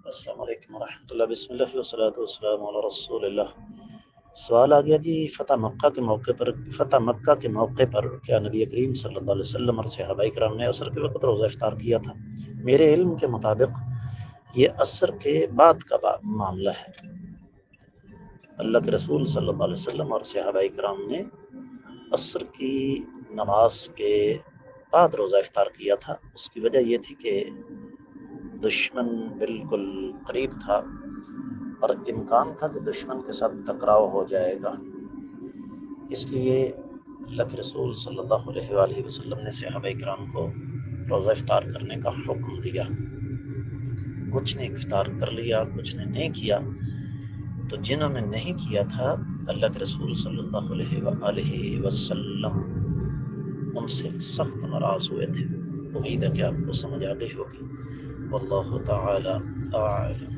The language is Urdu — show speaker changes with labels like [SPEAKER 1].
[SPEAKER 1] السلام علیکم ورحمۃ اللہ، بسم اللہ والصلاۃ والسلام علی رسول اللہ۔ سوال آ گیا جی، فتح مکہ کے موقع پر کیا نبی کریم صلی اللہ علیہ وسلم اور صحابہ کرام نے عصر کے وقت روزہ افطار کیا تھا؟ میرے علم کے مطابق یہ عصر کے بعد کا معاملہ ہے۔ اللہ کے رسول صلی اللہ علیہ وسلم اور صحابہ کرام نے عصر کی نماز کے بعد روزہ افطار کیا تھا۔ اس کی وجہ یہ تھی کہ دشمن بالکل قریب تھا اور امکان تھا کہ دشمن کے ساتھ ٹکراؤ ہو جائے گا، اس لیے اللہ کے رسول صلی اللہ علیہ وآلہ وسلم نے صحابہ کرام کو روزہ افطار کرنے کا حکم دیا۔ کچھ نے افطار کر لیا، کچھ نے نہیں کیا، تو جنہوں نے نہیں کیا تھا اللہ کے رسول صلی اللہ علیہ وآلہ وسلم ان سے سخت ناراض ہوئے تھے۔ امید ہے کہ آپ کو سمجھ آ گئی ہوگی۔ واللہ تعالی اعلم۔